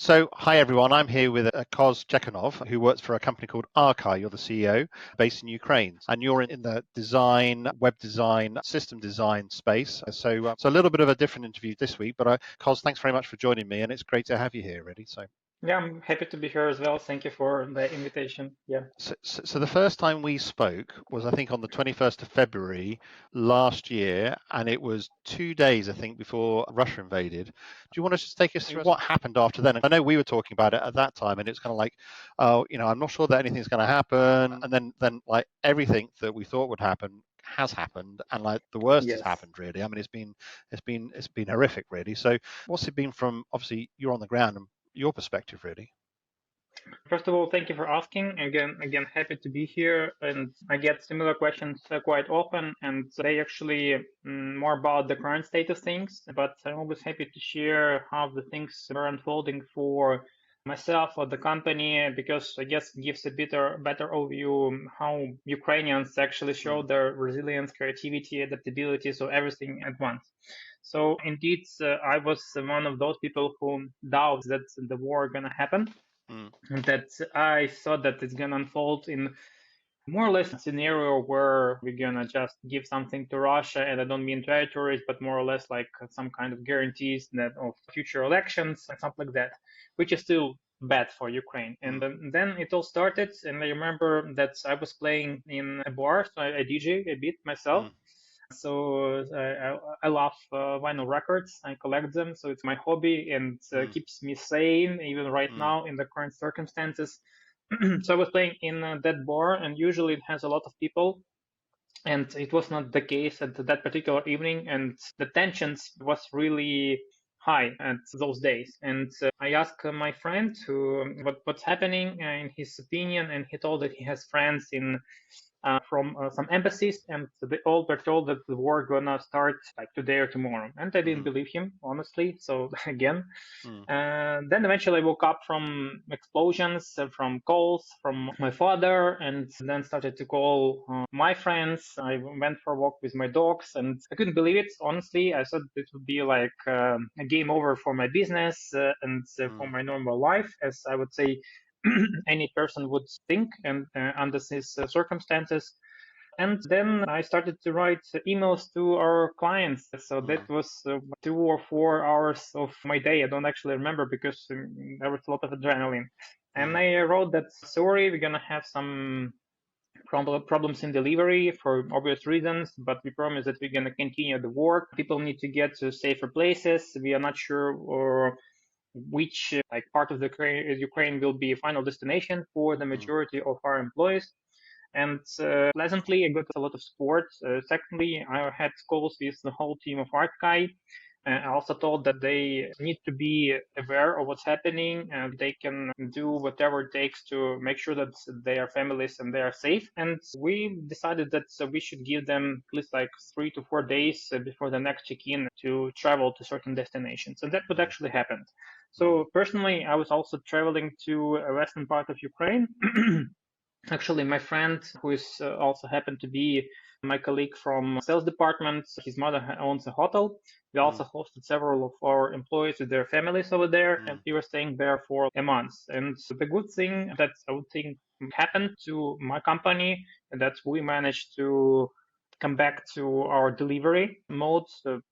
So, hi everyone. I'm here with Kos Chekanov, who works for a company called Artkai. You're the CEO, based in Ukraine, and you're in the design, web design, system design space. So a little bit of a different interview this week. But Kos, thanks very much for joining me, and it's great to have you here, really. Yeah, I'm happy to be here as well. Thank you for the invitation. Yeah. So the first time we spoke was, I think, on the 21st of February last year, and it was 2 days, I think, before Russia invaded. Do you want to just take us through what happened after then? And I know we were talking about it at that time, and it's kind of like, oh, I'm not sure that anything's going to happen, and then like everything that we thought would happen has happened, and like the worst has Yes. happened. Really, I mean, it's been horrific, really. So, what's it been from? Obviously, you're on the ground, and your perspective, really. First of all, thank you for asking. Again, happy to be here. And I get similar questions quite often, and they actually more about the current state of things. But I'm always happy to share how the things are unfolding for myself or the company, because I guess it gives a better overview how Ukrainians actually show their resilience, creativity, adaptability, so everything at once. So indeed, I was one of those people who doubts that the war gonna happen, Mm. and that I thought that it's gonna unfold in more or less a scenario where we're gonna just give something to Russia, and I don't mean territories, but more or less like some kind of guarantees that of future elections and something like that, which is still bad for Ukraine. And then it all started, and I remember that I was playing in a bar, so I DJ a bit myself. So I love vinyl records. I collect them, so it's my hobby and keeps me sane even right now in the current circumstances. So I was playing in that bar, and usually it has a lot of people, and it was not the case at that particular evening, and the tensions was really high at those days. And I asked my friend what's happening in his opinion, and he told that he has friends in from some embassies, and they all were told that the war gonna start like today or tomorrow. And I didn't believe him, honestly. So again, then eventually I woke up from explosions, from calls from my father, and then started to call my friends. I went for a walk with my dogs, and I couldn't believe it. Honestly, I thought it would be like a game over for my business and for my normal life, as I would say any person would think, and under these circumstances. And then I started to write emails to our clients. So that was 2 or 4 hours of my day. I don't actually remember because there was a lot of adrenaline. And I wrote that, sorry, we're going to have some problems in delivery for obvious reasons, but we promise that we're going to continue the work. People need to get to safer places. We are not sure or which like part of the Ukraine will be a final destination for the majority of our employees. And pleasantly, I got a lot of support. Secondly, I had calls with the whole team of Artkai. I also told that they need to be aware of what's happening, and they can do whatever it takes to make sure that their families and they are safe. And we decided that we should give them at least like 3 to 4 days before the next check-in to travel to certain destinations. And that would actually happen. So personally, I was also traveling to a western part of Ukraine. Actually, my friend, who is also happened to be my colleague from sales department, his mother owns a hotel. We also hosted several of our employees with their families over there, and we were staying there for a month. And the good thing that I would think happened to my company, that we managed to come back to our delivery mode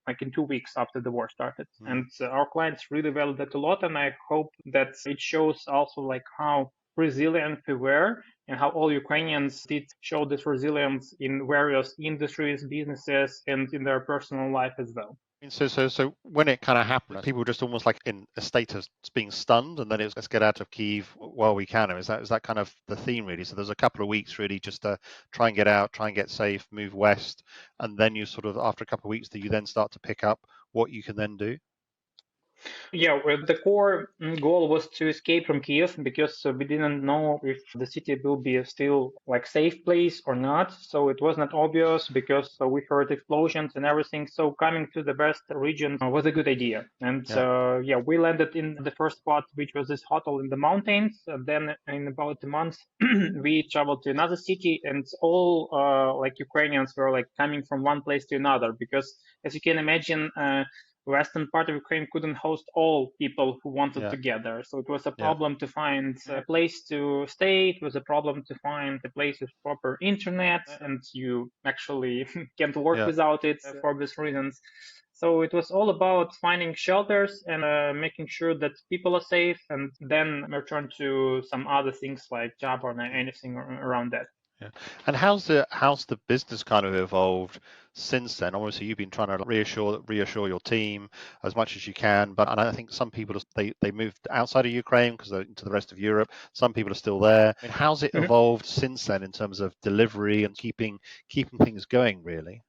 like in 2 weeks after the war started. And our clients really valued that a lot, and I hope that it shows also like how resilient we were and how all Ukrainians did show this resilience in various industries, businesses, and in their personal life as well. So when it kind of happened, people were just almost like in a state of being stunned, and then it was, let's get out of Kyiv while we can. Is that kind of the theme, really? So there's a couple of weeks really just to try and get out, try and get safe, move west, and then you sort of, after a couple of weeks, do you then start to pick up what you can then do? Yeah, well, the core goal was to escape from Kiev, because we didn't know if the city will be still like safe place or not. So it was not obvious, because we heard explosions and everything. So coming to the west region was a good idea. And yeah, we landed in the first spot, which was this hotel in the mountains. Then in about a month, we traveled to another city, and all like Ukrainians were like coming from one place to another, because as you can imagine, western part of Ukraine couldn't host all people who wanted to gather. So it was a problem to find a place to stay. It was a problem to find a place with proper internet, and you actually can't work without it for obvious reasons. So it was all about finding shelters and making sure that people are safe, and then return to some other things like job or anything around that. Yeah. And how's the business kind of evolved since then? Obviously, you've been trying to reassure your team as much as you can, but and I think some people they moved outside of Ukraine because they're into the rest of Europe. Some people are still there. I mean, how's it evolved since then in terms of delivery and keeping things going, really?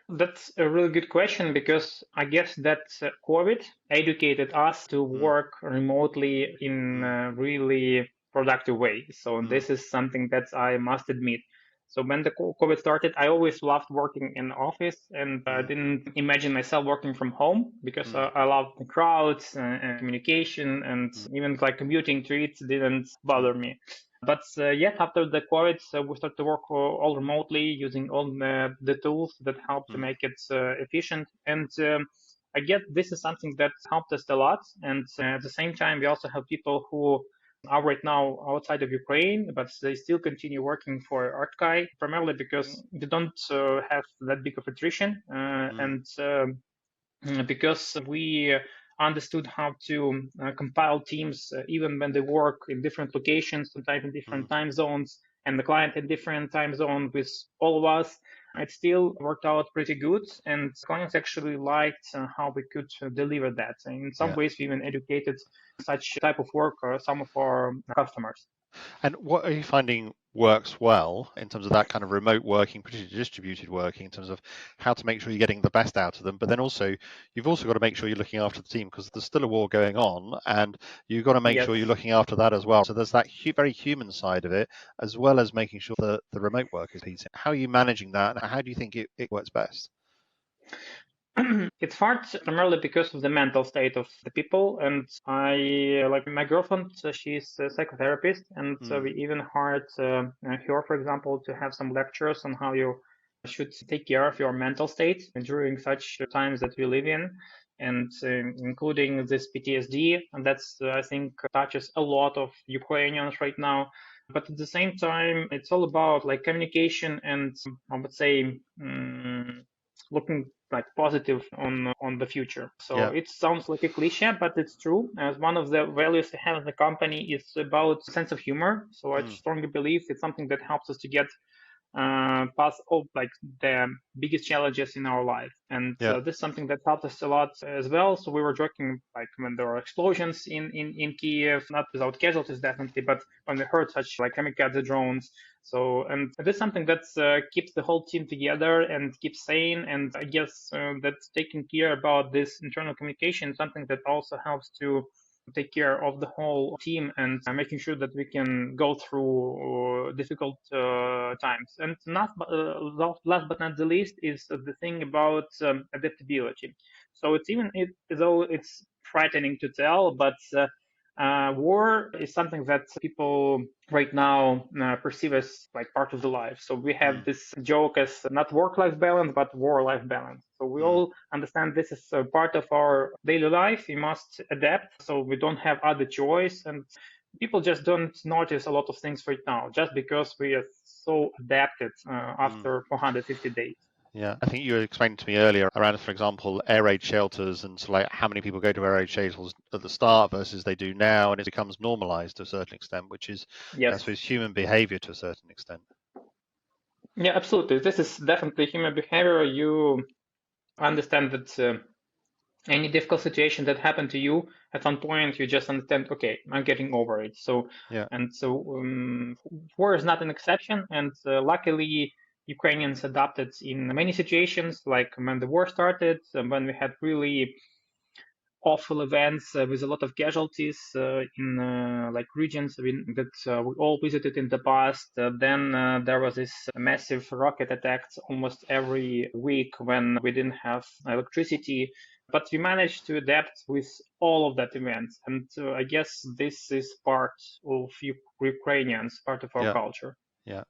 That's a really good question, because I guess that COVID educated us to work remotely in a really productive way. So this is something that I must admit. So when the COVID started, I always loved working in the office, and I didn't imagine myself working from home, because I love the crowds and communication, and even like commuting to it didn't bother me. But yet after the COVID, we started to work all remotely using all the tools that help to make it efficient. And I guess this is something that helped us a lot. And at the same time, we also have people who are right now outside of Ukraine, but they still continue working for Artkai, primarily because they don't have that big of attrition. And because we understood how to compile teams even when they work in different locations, sometimes in different time zones, and the client in different time zone with all of us, it still worked out pretty good. And clients actually liked how we could deliver that. And in some ways, we even educated such type of work some of our customers. And what are you finding works well in terms of that kind of remote working, particularly distributed working, in terms of how to make sure you're getting the best out of them? But then also, you've also got to make sure you're looking after the team because there's still a war going on, and you've got to make sure you're looking after that as well. So there's that very human side of it, as well as making sure that the remote work is easy. How are you managing that? And how do you think it works best? It's hard primarily because of the mental state of the people. And I, like my girlfriend, she's a psychotherapist, and so we even hired her, for example, to have some lectures on how you should take care of your mental state during such times that we live in, and including this PTSD. And that's, I think, touches a lot of Ukrainians right now. But at the same time, it's all about like communication and, I would say, looking like positive on the future. So it sounds like a cliche, but it's true. As one of the values we have in the company is about sense of humor. So I strongly believe it's something that helps us to get past all like the biggest challenges in our life. And this is something that helped us a lot as well. So we were joking like when there were explosions in Kiev, not without casualties definitely, but when we heard such like kamikaze drones. So, and this is something that keeps the whole team together and keeps sane. And I guess that taking care about this internal communication is something that also helps to take care of the whole team and making sure that we can go through difficult times. And last but not the least is the thing about adaptability. So though it's frightening to tell, but war is something that people right now perceive as like part of the life. So we have this joke as not work-life balance, but war-life balance. So we all understand this is a part of our daily life. We must adapt. So we don't have other choice. And people just don't notice a lot of things right now, just because we are so adapted after 450 days. Yeah, I think you were explaining to me earlier around, for example, air raid shelters and so like how many people go to air raid shelters at the start versus they do now, and it becomes normalized to a certain extent, which is, I suppose, human behavior to a certain extent. Yeah, absolutely. This is definitely human behavior. You understand that any difficult situation that happened to you, at one point you just understand, okay, I'm getting over it. So, and so war is not an exception. And luckily, Ukrainians adapted in many situations, like when the war started, when we had really awful events with a lot of casualties in like regions that we all visited in the past. Then there was this massive rocket attacks almost every week when we didn't have electricity. But we managed to adapt with all of that events. And I guess this is part of Ukrainians, part of our culture. Yeah.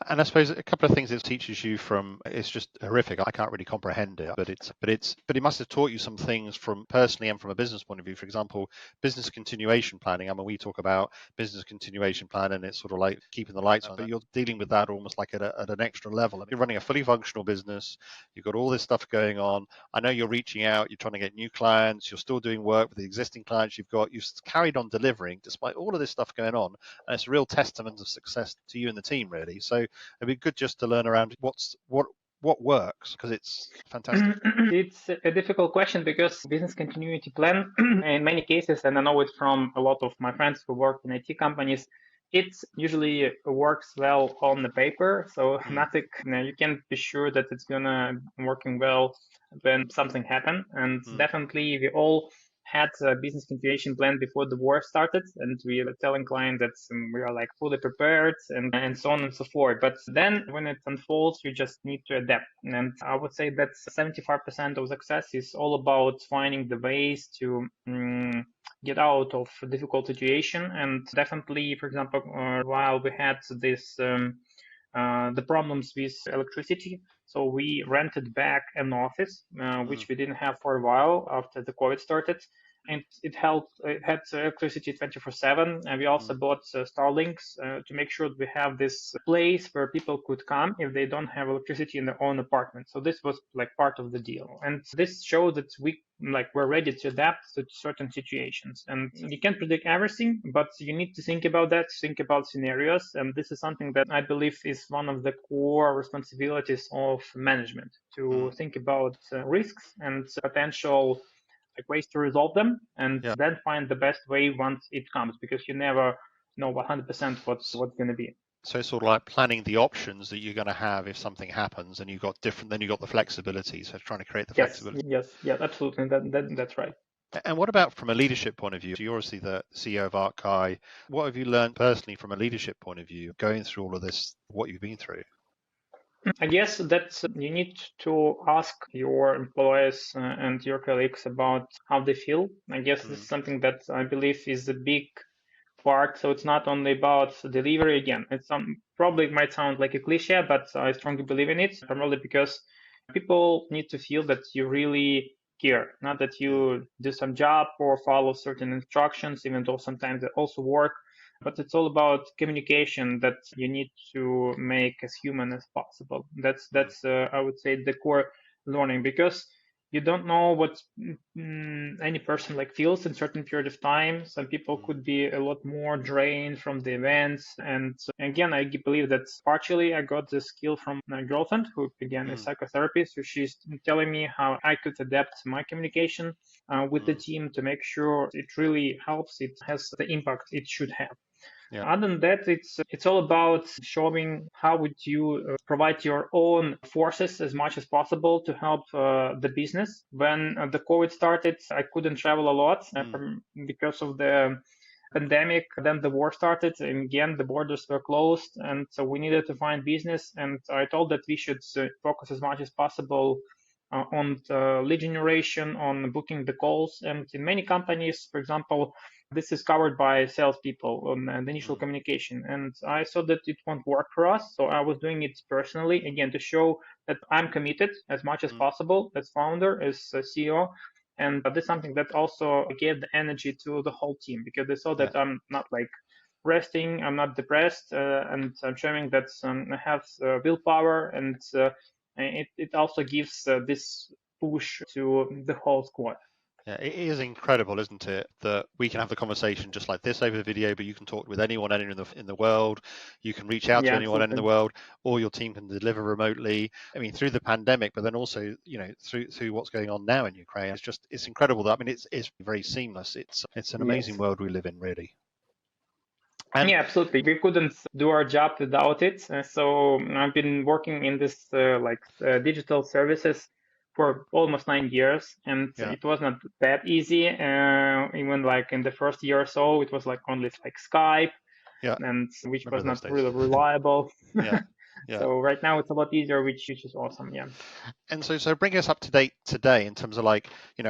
And I suppose a couple of things it teaches you from, it's just horrific. I can't really comprehend it, but it must have taught you some things from personally and from a business point of view. For example, business continuation planning. I mean, we talk about business continuation plan and it's sort of like keeping the lights on, but you're dealing with that almost like at an extra level. I mean, you're running a fully functional business. You've got all this stuff going on. I know you're reaching out, you're trying to get new clients, you're still doing work with the existing clients you've got. You've carried on delivering despite all of this stuff going on. And it's a real testament of success to you and the team, really. So it'd be good just to learn around what works, because it's fantastic. It's a difficult question because business continuity plan, in many cases, and I know it from a lot of my friends who work in IT companies, it usually works well on the paper. So nothing, you can't be sure that it's gonna working well when something happen. And definitely we all had a business continuation plan before the war started, and we were telling clients that we are like fully prepared and so on and so forth. But then when it unfolds, you just need to adapt. And I would say that 75% of success is all about finding the ways to get out of a difficult situation. And definitely, for example, while we had this the problems with electricity. So we rented back an office, which we didn't have for a while after the COVID started. And it had electricity 24/7. And we also bought Starlinks to make sure that we have this place where people could come if they don't have electricity in their own apartment. So this was like part of the deal. And this showed that we're ready to adapt to certain situations. And you can't predict everything, but you need to think about that, think about scenarios. And this is something that I believe is one of the core responsibilities of management, to think about risks and potential ways to resolve them, and then find the best way once it comes, because you never know 100% what's going to be. So it's sort of like planning the options that you're going to have if something happens, and you've got then you've got the flexibility. So trying to create the flexibility. Yes, absolutely. That's right. And what about from a leadership point of view? So you're obviously the CEO of Artkai. What have you learned personally from a leadership point of view, going through all of this, what you've been through? I guess that you need to ask your employees and your colleagues about how they feel. I guess this is something that I believe is a big part. So it's not only about delivery. Again, it's probably might sound like a cliche, but I strongly believe in it, primarily because people need to feel that you really care, not that you do some job or follow certain instructions, even though sometimes they also work. But it's all about communication that you need to make as human as possible. That's I would say the core learning, because you don't know what any person like feels in certain period of time. Some people could be a lot more drained from the events. And again, I believe that partially I got the skill from my girlfriend, who again is psychotherapist. So she's telling me how I could adapt my communication with the team to make sure it really helps. It has the impact it should have. Yeah. Other than that, it's all about showing how would you provide your own forces as much as possible to help the business. When the COVID started, I couldn't travel a lot because of the pandemic. Then the war started, and again the borders were closed, and so we needed to find business. And I told that we should focus as much as possible on lead generation, on booking the calls. And in many companies, for example, this is covered by salespeople on the initial communication. And I saw that it won't work for us. So I was doing it personally, again, to show that I'm committed as much as possible as founder, as CEO. And this is something that also gave the energy to the whole team, because they saw that I'm not like resting, I'm not depressed, and I'm showing that I have willpower. And it also gives this push to the whole squad. Yeah, it is incredible, isn't it, that we can have the conversation just like this over the video, but you can talk with anyone anywhere in the world. You can reach out to anyone in the world, or your team can deliver remotely. I mean, through the pandemic, but then also, through what's going on now in Ukraine, it's incredible that, I mean, it's very seamless. It's an amazing world we live in, really. Yeah, absolutely. We couldn't do our job without it. So I've been working in this digital services for almost 9 years, and it was not that easy. Even like in the first year or so, it was like only like Skype, and which was not really reliable. So right now it's a lot easier, which is awesome. Yeah. And so bring us up to date today in terms of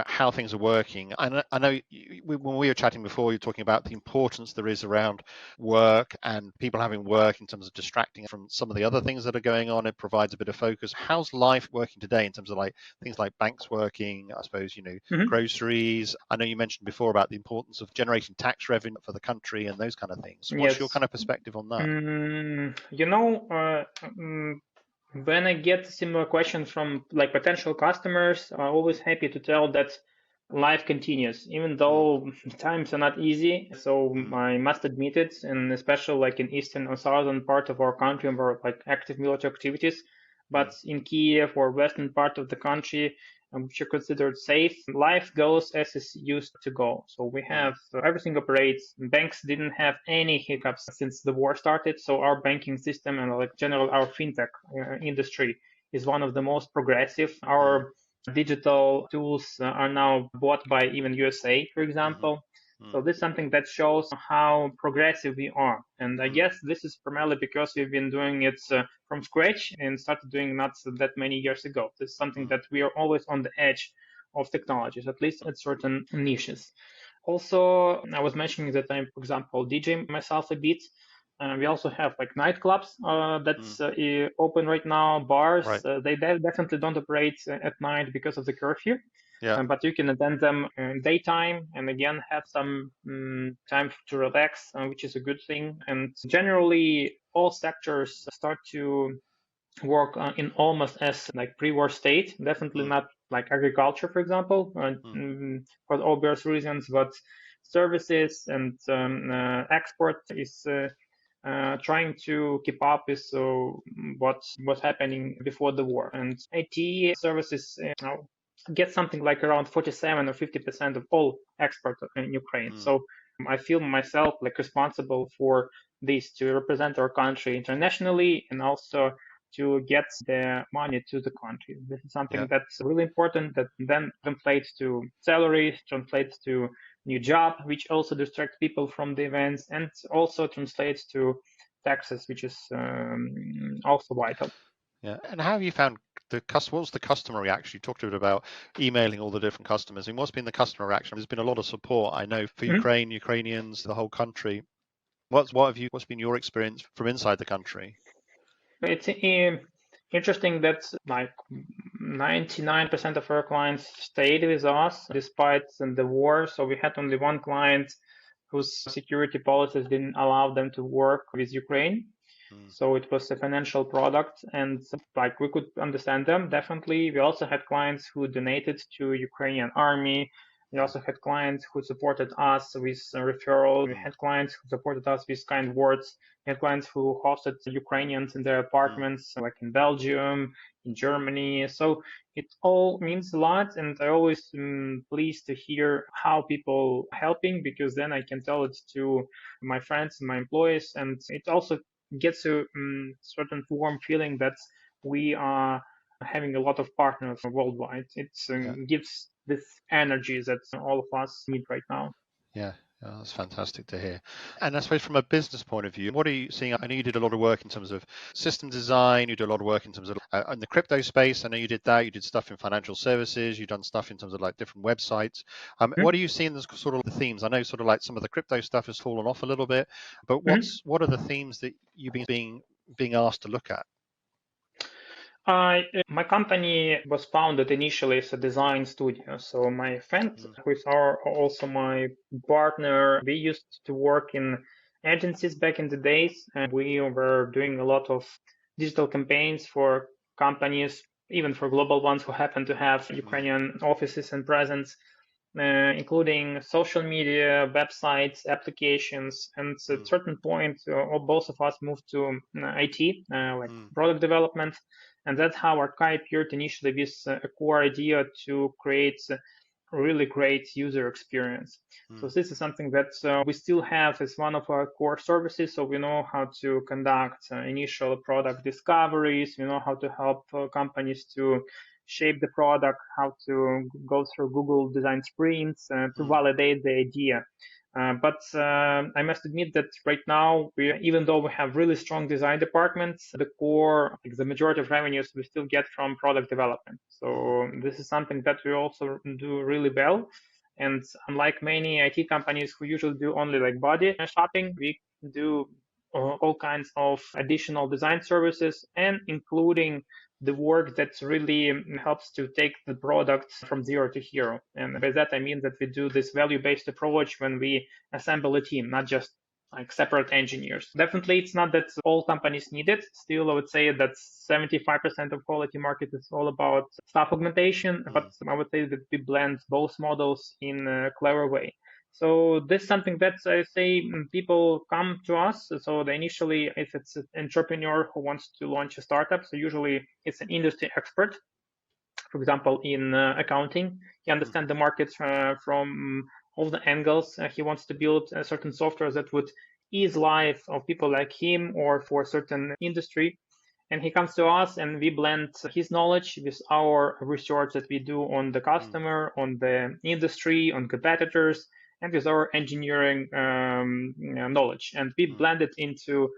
how things are working. I know when we were chatting before, you're talking about the importance there is around work and people having work in terms of distracting from some of the other things that are going on. It provides a bit of focus. How's life working today in terms of things like banks working, I suppose, Mhm. groceries? I know you mentioned before about the importance of generating tax revenue for the country and those kind of things. What's your Yes. kind of perspective on that? You know, when I get similar questions from like potential customers, I'm always happy to tell that life continues, even Mm, though times are not easy. So mm, I must admit it, and especially like in eastern or southern part of our country, where like active military activities. mm, But in Kiev or western part of the country, which are considered safe, life goes as it used to go. So we mm, have everything operates. Banks didn't have any hiccups since the war started. So our banking system and like general our fintech industry is one of the most progressive. mm, Our digital tools are now bought by even USA, for mm, example. So mm, this is something that shows how progressive we are. And I mm, guess this is primarily because we've been doing it from scratch and started doing not that many years ago. This is something mm, that we are always on the edge of technologies, at least at certain niches. Also, I was mentioning that I'm, for example, DJ myself a bit. We also have like nightclubs mm. that's open right now, bars. Right. They definitely don't operate at night because of the curfew, Yeah. but you can attend them in daytime and again have some time to relax, which is a good thing. And generally, all sectors start to work in almost as like pre-war state. Definitely Mm, not like agriculture, for example, mm, for obvious reasons, but services and export is trying to keep up with what was happening before the war. And IT services get something like around 47 or 50% of all export in Ukraine. mm. So I feel myself like responsible for this to represent our country internationally and also to get the money to the country. This is Yeah. something that's really important that then translates to salaries, translates to new job, which also distracts people from the events and also translates to taxes, which is also vital. Yeah. And how have you found what was the customer reaction? You talked a bit about emailing all the different customers. And what's been the customer reaction? There's been a lot of support, I know, for Mhm. Ukraine, Ukrainians, the whole country. What's been your experience from inside the country? It's interesting that like 99% of our clients stayed with us despite the war. So we had only one client whose security policies didn't allow them to work with Ukraine. Mm, So it was a financial product, and like we could understand them definitely. We also had clients who donated to Ukrainian army. We mm, also had clients who supported us with referral. We mm, had clients who supported us with kind words. We had clients who hosted Ukrainians in their mm, apartments, like in Belgium, in Germany. So it all means a lot, and I always pleased to hear how people helping because then I can tell it to my friends and my employees, and it also gets a certain warm feeling that we are having a lot of partners worldwide. It yeah. gives this energy that all of us need right now. Yeah. Yeah, that's fantastic to hear. And I suppose from a business point of view, what are you seeing? I know you did a lot of work in terms of system design. You do a lot of work in terms of in the crypto space. I know you did that. You did stuff in financial services. You've done stuff in terms of different websites. What are Mhm. you seeing as sort of the themes? I know sort of some of the crypto stuff has fallen off a little bit, but Mhm. what are the themes that you've been being asked to look at? My company was founded initially as a design studio. So my friend, Mm, who is also my partner, we used to work in agencies back in the days, and we were doing a lot of digital campaigns for companies, even for global ones who happen to have mm, Ukrainian offices and presence, including social media, websites, applications, and at a mm, certain point, both of us moved to IT, like mm, product development, and that's how Artkai appeared initially with a core idea to create a really great user experience. So mm, this is something that we still have as one of our core services. So we know how to conduct initial product discoveries. We know how to help companies to shape the product, how to go through Google design sprints to mm, validate the idea. But I must admit that right now, even though we have really strong design departments, the core, like the majority of revenues we still get from product development. So this is something that we also do really well. And unlike many IT companies who usually do only like body shopping, we do all kinds of additional design services, and including the work that really helps to take the product from zero to hero. And by that, I mean that we do this value-based approach when we assemble a team, not just like separate engineers. Definitely, it's not that all companies need it. Still, I would say that 75% of quality market is all about staff augmentation, but I would say that we blend both models in a clever way. So this is something that I say people come to us. So initially, if it's an entrepreneur who wants to launch a startup, so usually it's an industry expert, for example, in accounting. He understands the market from all the angles. He wants to build a certain software that would ease life of people like him or for a certain industry. And he comes to us and we blend his knowledge with our research that we do on the customer, on the industry, on competitors, and with our engineering knowledge. And we blend it into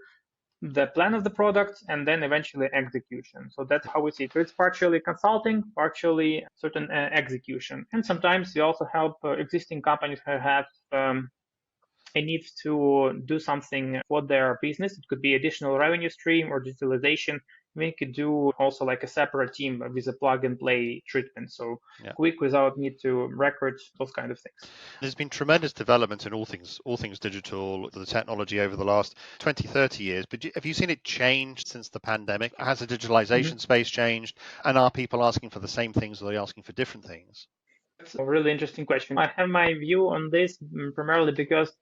the plan of the product and then eventually execution. So that's how we see it. So it's partially consulting, partially certain execution. And sometimes we also help existing companies who have a need to do something for their business. It could be additional revenue stream or digitalization. We could do also like a separate team with a plug and play treatment. So quick without need to record those kind of things. There's been tremendous development in all things digital, the technology over the last 20, 30 years. But have you seen it change since the pandemic? Has the digitalization space changed? And are people asking for the same things, or are they asking for different things? That's a really interesting question. I have my view on this primarily because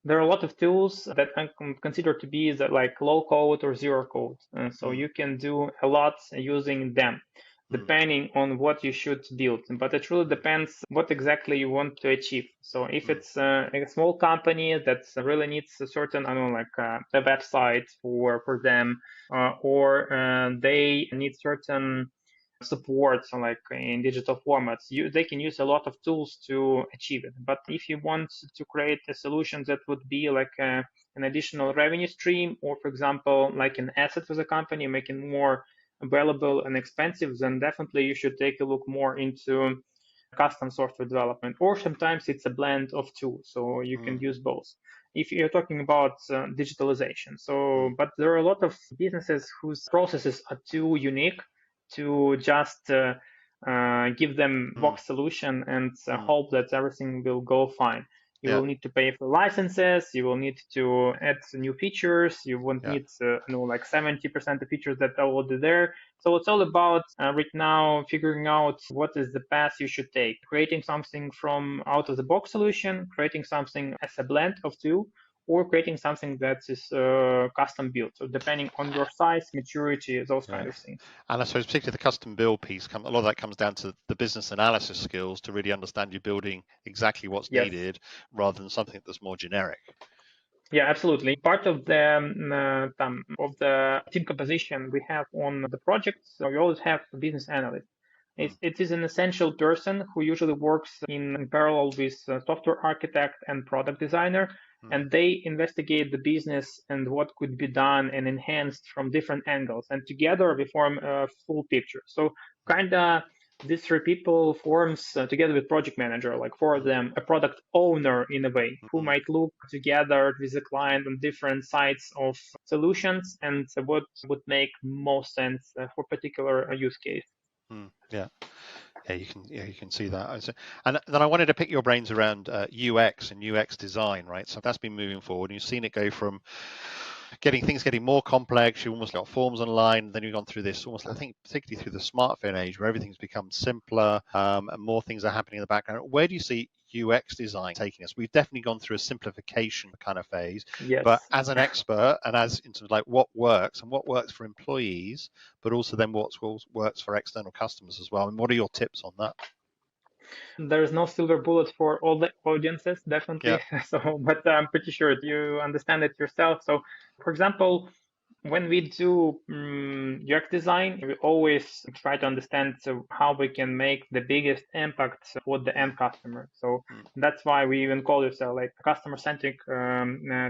there are a lot of tools that I consider to be like low code or zero code. So you can do a lot using them, depending on what you should build. But it really depends what exactly you want to achieve. So if it's a small company that really needs a certain, I don't know, like a website for them, or they need certain support like in digital formats, they can use a lot of tools to achieve it. But if you want to create a solution that would be like an additional revenue stream, or for example like an asset for the company, making more available and expensive, then definitely you should take a look more into custom software development, or sometimes it's a blend of two, so you can use both if you're talking about digitalization. So but there are a lot of businesses whose processes are too unique to just give them box solution and hope that everything will go fine. You will need to pay for licenses. You will need to add new features. You won't need, like 70% of features that are already there. So it's all about right now figuring out what is the path you should take. Creating something from out of the box solution, creating something as a blend of two, or creating something that is custom built. So depending on your size, maturity, those kind of things. And I suppose particularly the custom build piece, a lot of that comes down to the business analysis skills to really understand you're building exactly what's needed rather than something that's more generic. Yeah, absolutely. Part of the team composition we have on the project, so we always have a business analyst. It is an essential person who usually works in parallel with software architect and product designer, and they investigate the business and what could be done and enhanced from different angles, and together we form a full picture. So kind of these three people forms together with project manager, like for them, a product owner in a way, who might look together with the client on different sides of solutions and what would make most sense for particular use case. Yeah, you can see that. And then I wanted to pick your brains around UX and UX design, right? So that's been moving forward. And you've seen it go from getting more complex. You almost got forms online. Then you've gone through this almost, I think, particularly through the smartphone age, where everything's become simpler and more things are happening in the background. Where do you see UX design taking us? We've definitely gone through a simplification kind of phase, but as an expert and as in terms of like what works and what works for employees, but also then what works for external customers as well. And what are your tips on that? There's no silver bullet for all the audiences, definitely. So, but I'm pretty sure you understand it yourself. So, for example, when we do UX design, we always try to understand how we can make the biggest impact for the end customer. So that's why we even call it like customer-centric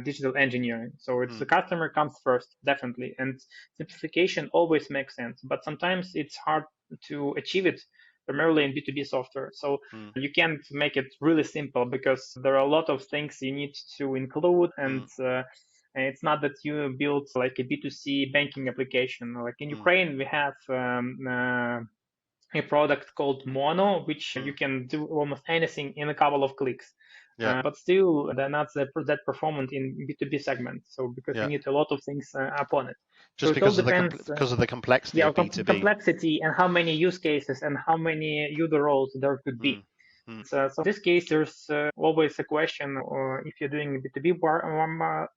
digital engineering. So it's the customer comes first, definitely, and simplification always makes sense. But sometimes it's hard to achieve it, primarily in B2B software. So you can't make it really simple because there are a lot of things you need to include, and it's not that you build like a B2C banking application. Like in Ukraine, we have a product called Mono, which you can do almost anything in a couple of clicks. But still, they're not that performant in B2B segment. So because you need a lot of things upon it. Just so it all depends. Because of the complexity of B2B. Complexity and how many use cases and how many user roles there could be. So in this case, there's always a question if you're doing a B2B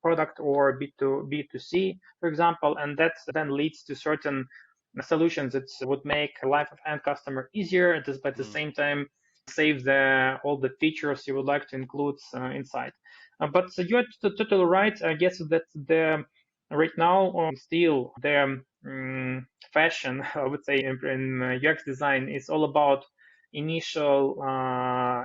product or B2C, for example, and that then leads to certain solutions that would make life of end customer easier, but at the same time save all the features you would like to include inside. But you're totally right. I guess that right now still the fashion, I would say, in UX design is all about initial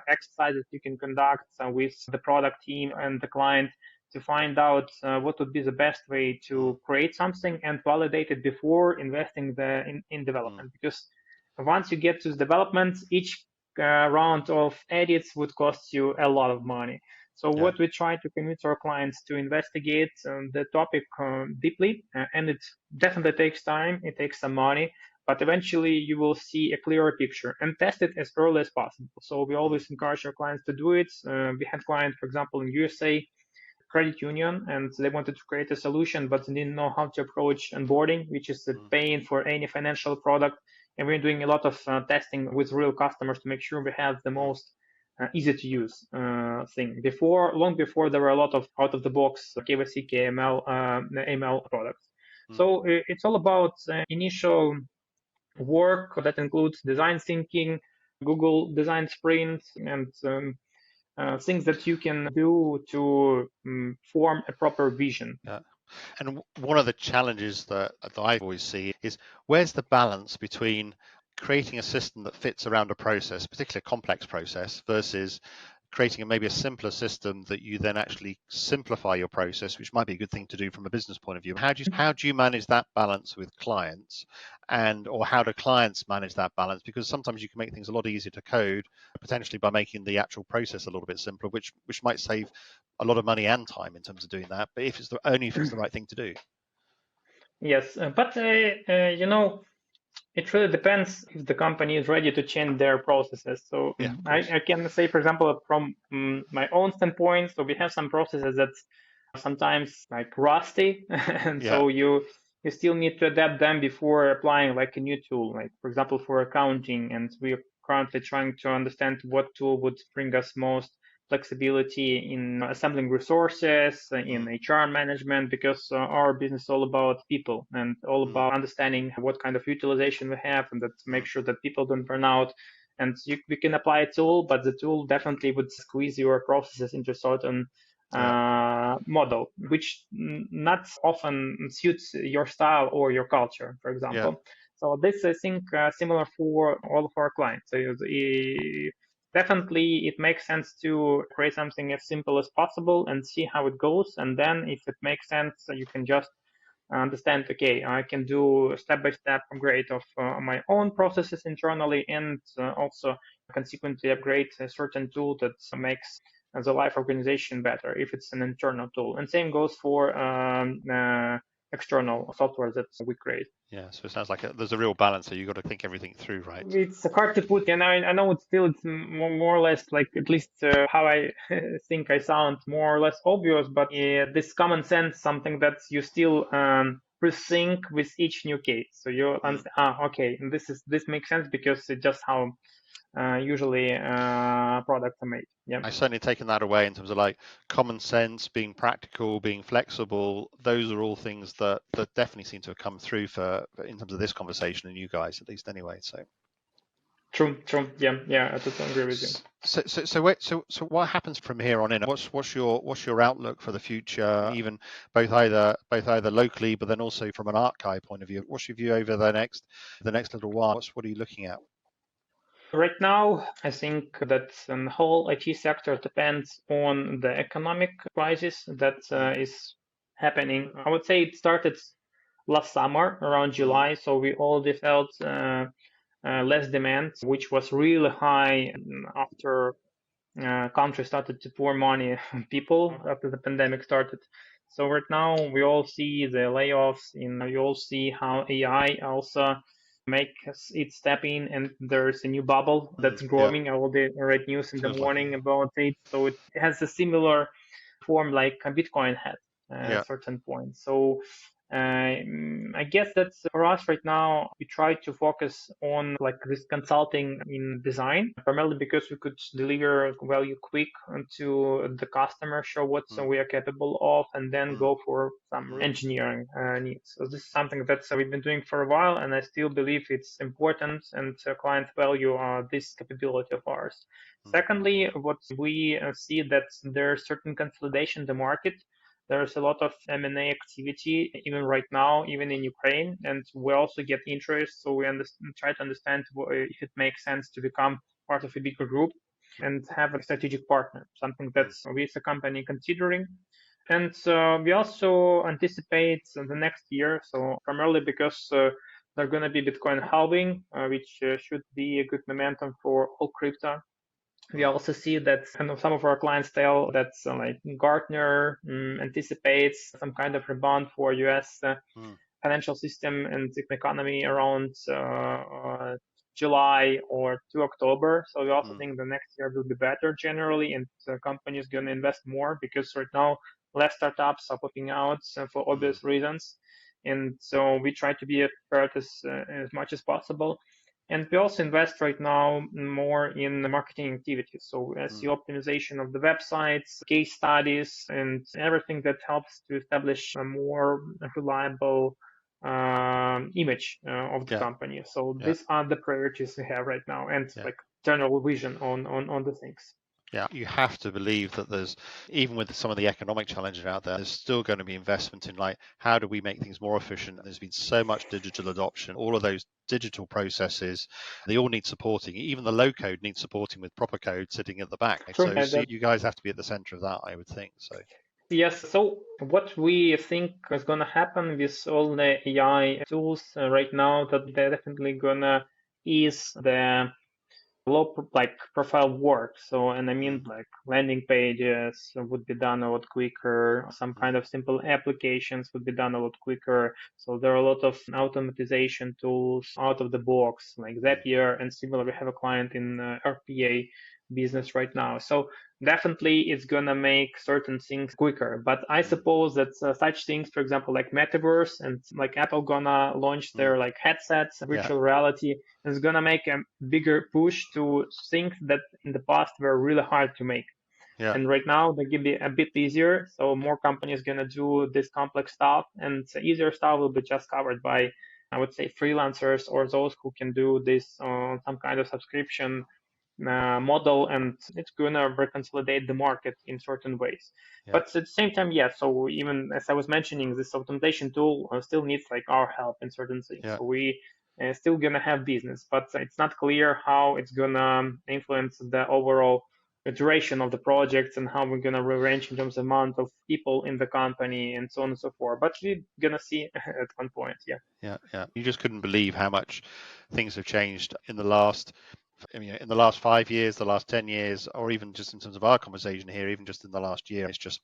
exercises you can conduct with the product team and the client to find out what would be the best way to create something and validate it before investing in development. Because once you get to the development, each round of edits would cost you a lot of money. So what we try to convince our clients to investigate the topic deeply, and it definitely takes time, it takes some money, but eventually you will see a clearer picture and test it as early as possible. So we always encourage our clients to do it. We had clients, for example, in USA, credit union, and they wanted to create a solution, but they didn't know how to approach onboarding, which is a pain for any financial product. And we're doing a lot of testing with real customers to make sure we have the most easy to use thing. Long before there were a lot of out of the box KYC, KML, ML products. So it's all about initial work that includes design thinking, Google design sprints, and things that you can do to form a proper vision. And one of the challenges that I always see is where's the balance between creating a system that fits around a process, particularly a complex process, versus creating maybe a simpler system that you then actually simplify your process, which might be a good thing to do from a business point of view. How do you manage that balance with clients, or how do clients manage that balance? Because sometimes you can make things a lot easier to code, potentially by making the actual process a little bit simpler, which might save a lot of money and time in terms of doing that. But only if it's the right thing to do. Yes, but it really depends if the company is ready to change their processes. So I can say, for example, from my own standpoint, so we have some processes that sometimes like rusty, and so you still need to adapt them before applying like a new tool, like for example for accounting. And we're currently trying to understand what tool would bring us most flexibility in assembling resources in HR management, because our business is all about people and all about understanding what kind of utilization we have, and that make sure that people don't burn out. And we can apply a tool, but the tool definitely would squeeze your processes into certain model, which not often suits your style or your culture, for example. So this, I think, similar for all of our clients. So definitely it makes sense to create something as simple as possible and see how it goes. And then if it makes sense, you can just understand, okay, I can do step-by-step upgrade of my own processes internally, and also consequently upgrade a certain tool that makes the life organization better if it's an internal tool. And same goes for external software that we create. Yeah, so it sounds like there's a real balance, so you've got to think everything through, right? It's hard to put, and I know it's more or less like, at least how I think I sound, more or less obvious, but this common sense, something that you still rethink with each new case. So you understand, okay, and this makes sense because it's just how usually products are made. Yeah, I've certainly taken that away in terms of like common sense, being practical, being flexible. Those are all things that definitely seem to have come through in terms of this conversation and you guys, at least anyway. So True. Yeah, I totally agree with you. So what happens from here on in? What's your outlook for the future? Even both either locally, but then also from an Artkai point of view. What's your view over the next little while? What are you looking at? Right now, I think that the whole IT sector depends on the economic crisis that is happening. I would say it started last summer around July, so we already felt less demand, which was really high after country started to pour money on people after the pandemic started. So right now we all see the layoffs, we all see how AI also makes it step in, and there's a new bubble that's Yeah, growing. I already read news in the feels like it. morning about it. So it has a similar form like a Bitcoin had at Yeah. a certain point. So I guess that's for us right now. We try to focus on like this consulting in design, primarily because we could deliver value quick to the customer, show what we are capable of, and then go for some engineering needs. So this is something that we've been doing for a while, and I still believe it's important, and clients value this capability of ours. Secondly, what we see that there's certain consolidation in the market. There's a lot of M&A activity even right now, even in Ukraine, and we also get interest. So we try to understand if it makes sense to become part of a bigger group and have a strategic partner, something that's we as a company considering. And we also anticipate the next year, so primarily because there's going to be Bitcoin halving, which should be a good momentum for all crypto. We also see that kind of some of our clients tell that like Gartner anticipates some kind of rebound for US financial system and the economy around July or to October. So we also think the next year will be better generally, and the company is going to invest more because right now less startups are popping out for obvious reasons. And so we try to be prepared as much as possible. And we also invest right now more in the marketing activities. So SEO optimization of the websites, case studies, and everything that helps to establish a more reliable image of the Yeah. company. So Yeah. these are the priorities we have right now, and Yeah. like general vision on the things. Yeah, you have to believe that there's, even with some of the economic challenges out there, there's still going to be investment in like, how do we make things more efficient? There's been so much digital adoption, all of those digital processes, they all need supporting. Even the low code needs supporting with proper code sitting at the back. True. So you guys have to be at the center of that, I would think. So Yes. So what we think is going to happen with all the AI tools right now, that they're definitely going to ease the low like profile work. So, and I mean like landing pages would be done a lot quicker. Some kind of simple applications would be done a lot quicker. So there are a lot of automatization tools out of the box, like Zapier and similar. We have a client in RPA business right now. So definitely it's gonna make certain things quicker. But I suppose that such things, for example, like metaverse and like Apple gonna launch their like headsets, virtual reality, is gonna make a bigger push to things that in the past were really hard to make. yeah, And right now they can be a bit easier. So more companies gonna do this complex stuff, and the easier stuff will be just covered by, I would say, freelancers or those who can do this on some kind of subscription model, and it's gonna reconsolidate the market in certain ways. yeah, But at the same time, yeah. So even as I was mentioning, this automation tool still needs like our help in certain things. yeah. So we still gonna have business, but it's not clear how it's gonna influence the overall duration of the projects and how we're gonna rearrange in terms of amount of people in the company and so on and so forth. But we're gonna see at one point, yeah. Yeah, yeah. You just couldn't believe how much things have changed in the last, I mean, in the last 5 years, the last 10 years, or even just in terms of our conversation here, even just in the last year, it's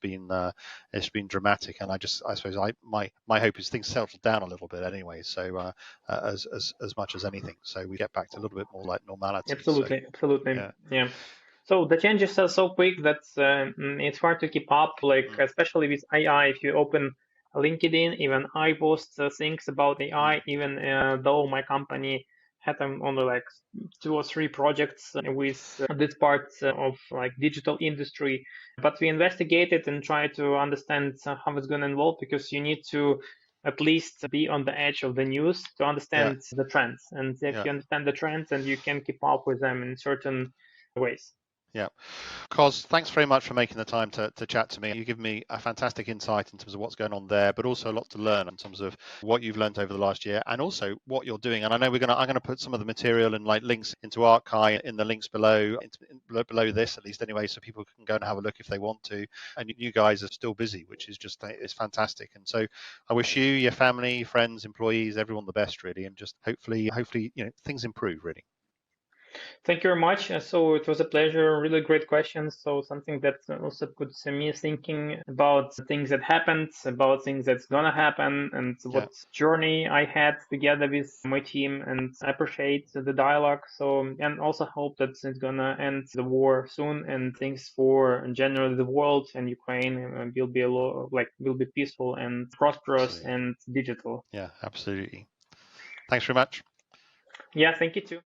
been dramatic. And I suppose my hope is things settle down a little bit anyway. So as much as anything, so we get back to a little bit more like normality. So Absolutely, yeah, yeah. So the changes are so quick that it's hard to keep up. Like especially with AI, if you open LinkedIn, even I post things about AI, even though my company had only like 2 or 3 projects with this part of like digital industry, but we investigate it and try to understand how it's going to evolve, because you need to at least be on the edge of the news to understand the trends. And if you understand the trends, and you can keep up with them in certain ways. Yeah. Kos, thanks very much for making the time to chat to me. You give me a fantastic insight in terms of what's going on there, but also a lot to learn in terms of what you've learned over the last year and also what you're doing. And I know I'm gonna put some of the material and like links into Artkai in the links below, below this at least anyway, so people can go and have a look if they want to. And you guys are still busy, which is just it's fantastic. And so I wish you, your family, friends, employees, everyone the best really, and just hopefully things improve really. Thank you very much. So it was a pleasure. Really great questions. So something that also puts me thinking about things that happened, about things that's gonna happen, and what journey I had together with my team. And I appreciate the dialogue. So, and also hope that it's gonna end the war soon, and things for generally the world and Ukraine will be will be peaceful and prosperous and digital. Yeah, absolutely. Thanks very much. Yeah, thank you too.